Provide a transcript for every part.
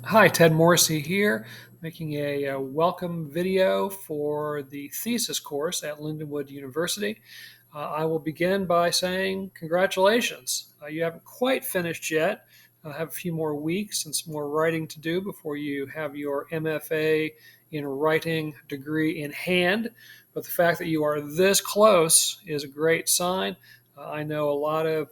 Hi, Ted Morrissey here, making a welcome video for the thesis course at Lindenwood University. I will begin by saying congratulations. You haven't quite finished yet. I have a few more weeks and some more writing to do before you have your MFA in writing degree in hand. But the fact that you are this close is a great sign. I know a lot of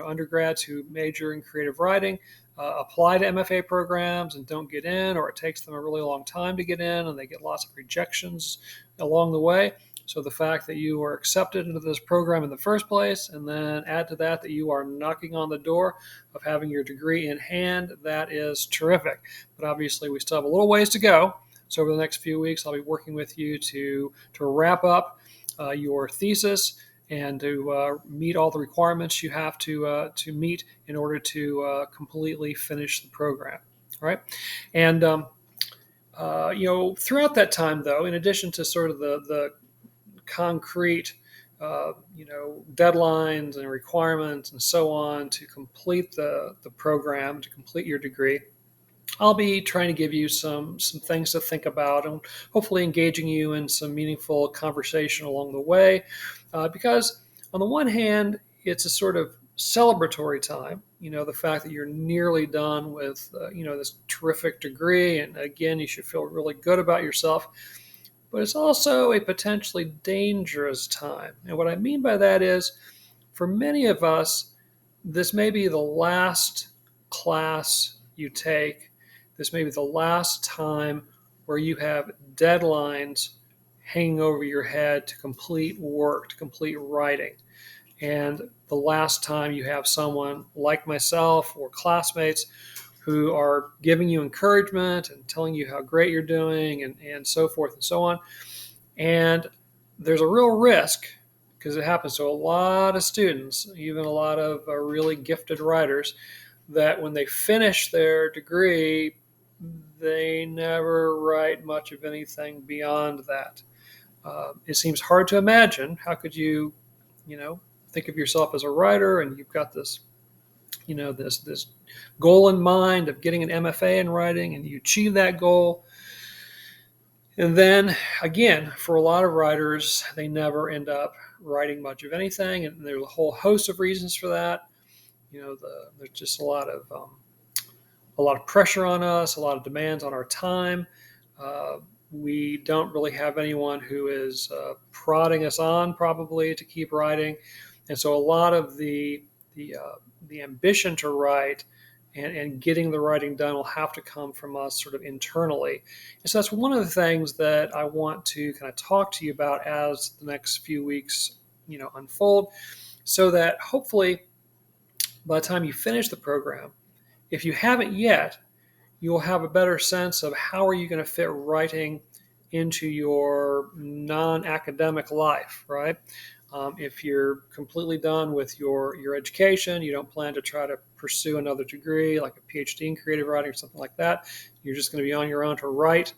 undergrads who major in creative writing apply to MFA programs and don't get in, or it takes them a really long time to get in and they get lots of rejections along the way. So the fact that you are accepted into this program in the first place, and then add to that that you are knocking on the door of having your degree in hand, that is terrific. But obviously we still have a little ways to go. So over the next few weeks, I'll be working with you to wrap up your thesis and to meet all the requirements you have to meet in order to completely finish the program. All right, and throughout that time, though, in addition to sort of the concrete deadlines and requirements and so on to complete the program, to complete your degree, I'll be trying to give you some things to think about and hopefully engaging you in some meaningful conversation along the way. Because on the one hand, it's a sort of celebratory time. The fact that you're nearly done with this terrific degree, and again, you should feel really good about yourself. But it's also a potentially dangerous time. And what I mean by that is, for many of us, this may be the last class you take. This may be the last time where you have deadlines hanging over your head to complete work, to complete writing. And the last time you have someone like myself or classmates who are giving you encouragement and telling you how great you're doing and so forth and so on. And there's a real risk, because it happens to a lot of students, even a lot of really gifted writers, that when they finish their degree, they never write much of anything beyond that. It seems hard to imagine. How could you, think of yourself as a writer and you've got this, this goal in mind of getting an MFA in writing, and you achieve that goal. And then again, for a lot of writers, they never end up writing much of anything. And there's a whole host of reasons for that. There's just a lot of pressure on us, a lot of demands on our time. We don't really have anyone who is prodding us on, probably, to keep writing, and so a lot of the ambition to write and getting the writing done will have to come from us sort of internally. And so that's one of the things that I want to kind of talk to you about as the next few weeks, unfold, so that hopefully by the time you finish the program, if you haven't yet, you will have a better sense of how are you going to fit writing into your non-academic life, right? If you're completely done with your education, you don't plan to try to pursue another degree like a PhD in creative writing or something like that. You're just going to be on your own to write.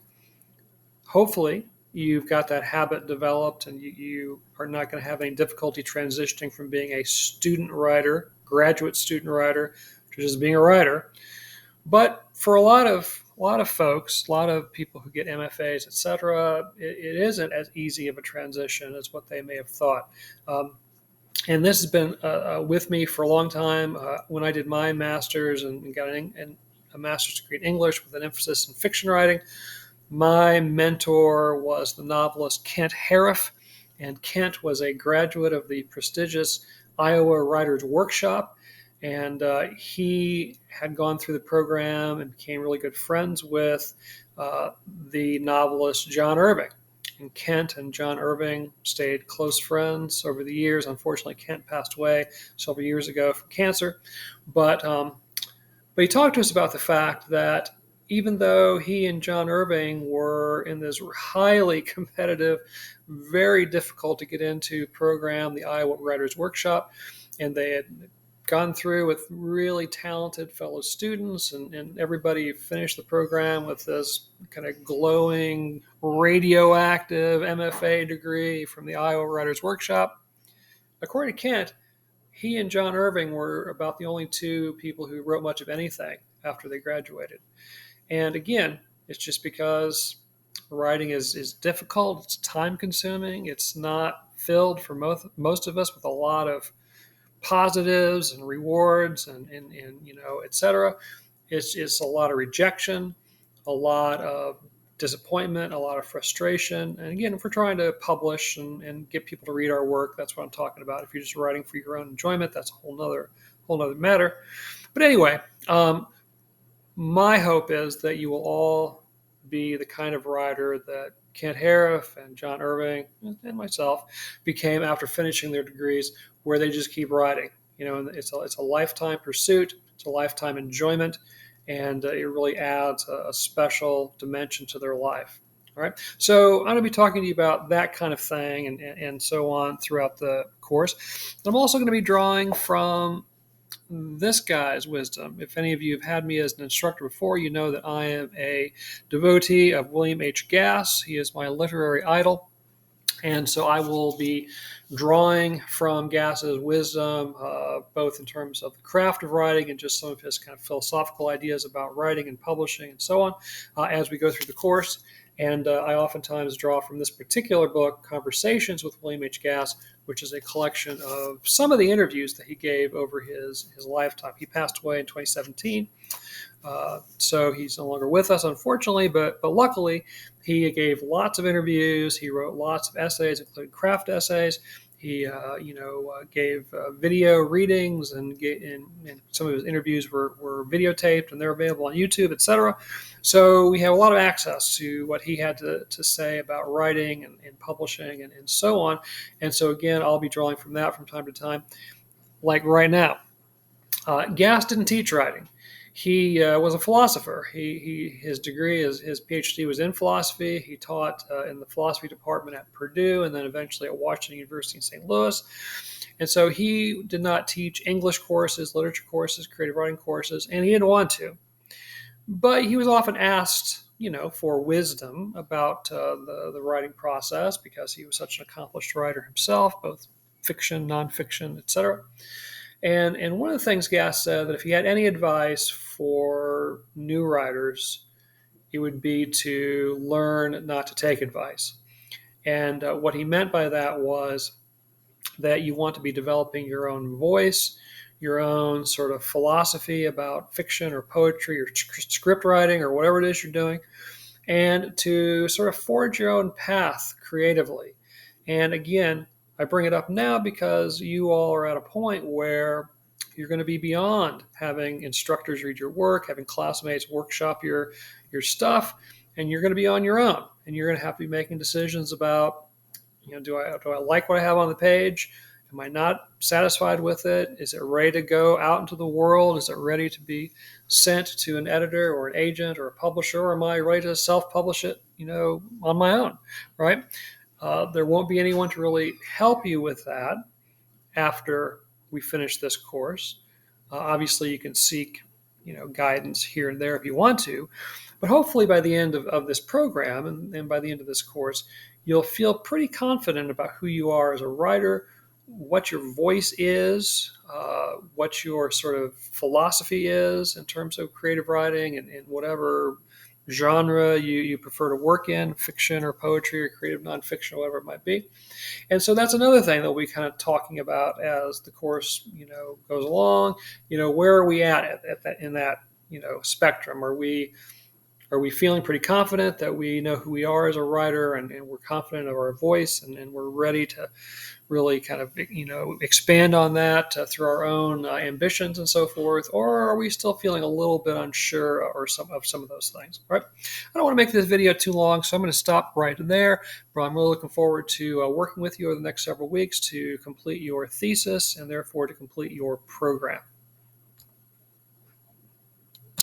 Hopefully, you've got that habit developed and you are not going to have any difficulty transitioning from being a student writer, graduate student writer, to just being a writer. But for a lot of folks, a lot of people who get MFAs, etc., it isn't as easy of a transition as what they may have thought. And this has been with me for a long time. When I did my master's and got a master's degree in English with an emphasis in fiction writing, my mentor was the novelist Kent Herff, and Kent was a graduate of the prestigious Iowa Writers Workshop. And he had gone through the program and became really good friends with the novelist John Irving. And Kent and John Irving stayed close friends over the years. Unfortunately, Kent passed away several years ago from cancer. But he talked to us about the fact that even though he and John Irving were in this highly competitive, very difficult to get into program, the Iowa Writers Workshop, and they had gone through with really talented fellow students, and everybody finished the program with this kind of glowing, radioactive MFA degree from the Iowa Writers Workshop. According to Kent, he and John Irving were about the only two people who wrote much of anything after they graduated. And again, it's just because writing is difficult, it's time consuming, it's not filled for most of us with a lot of positives and rewards and et cetera. It's a lot of rejection, a lot of disappointment, a lot of frustration. And again, if we're trying to publish and get people to read our work, that's what I'm talking about. If you're just writing for your own enjoyment, that's a whole nother matter. But anyway, my hope is that you will all be the kind of writer that Kent Herff and John Irving and myself became after finishing their degrees, where they just keep writing. And it's a lifetime pursuit, it's a lifetime enjoyment, and it really adds a special dimension to their life. All right. So I'm going to be talking to you about that kind of thing and so on throughout the course. I'm also going to be drawing from this guy's wisdom. If any of you have had me as an instructor before, you know that I am a devotee of William H. Gast. He is my literary idol. And so I will be drawing from Gast's wisdom, both in terms of the craft of writing and just some of his kind of philosophical ideas about writing and publishing and so on, as we go through the course. And I oftentimes draw from this particular book, Conversations with William H. Gast, which is a collection of some of the interviews that he gave over his lifetime. He passed away in 2017, so he's no longer with us, unfortunately, but luckily he gave lots of interviews. He wrote lots of essays, including craft essays. He, gave video readings, and some of his interviews were videotaped, and they're available on YouTube, etc. So we have a lot of access to what he had to say about writing and publishing and so on. And so again, I'll be drawing from that from time to time, like right now. Gast didn't teach writing. He was a philosopher. His degree, his PhD was in philosophy. He taught in the philosophy department at Purdue and then eventually at Washington University in St. Louis. And so he did not teach English courses, literature courses, creative writing courses, and he didn't want to. But he was often asked, for wisdom about the writing process because he was such an accomplished writer himself, both fiction, nonfiction, etc. And one of the things Gast said that if he had any advice for new writers, it would be to learn not to take advice. And what he meant by that was that you want to be developing your own voice, your own sort of philosophy about fiction or poetry or script writing or whatever it is you're doing, and to sort of forge your own path creatively. And again, I bring it up now because you all are at a point where you're going to be beyond having instructors read your work, having classmates workshop your stuff, and you're going to be on your own. And you're going to have to be making decisions about, do I like what I have on the page? Am I not satisfied with it? Is it ready to go out into the world? Is it ready to be sent to an editor or an agent or a publisher? Or am I ready to self-publish it, on my own, right? There won't be anyone to really help you with that after we finish this course. Obviously, you can seek, guidance here and there if you want to, but hopefully by the end of this program and by the end of this course, you'll feel pretty confident about who you are as a writer, what your voice is, what your sort of philosophy is in terms of creative writing and whatever genre you prefer to work in, fiction or poetry or creative nonfiction or whatever it might be. And so that's another thing that we'll be kind of talking about as the course, goes along. Where are we at that in that, spectrum? Are we feeling pretty confident that we know who we are as a writer and we're confident of our voice and we're ready to really kind of, expand on that through our own ambitions and so forth? Or are we still feeling a little bit unsure or some of those things? Right? I don't want to make this video too long, so I'm going to stop right there. But I'm really looking forward to working with you over the next several weeks to complete your thesis and therefore to complete your program.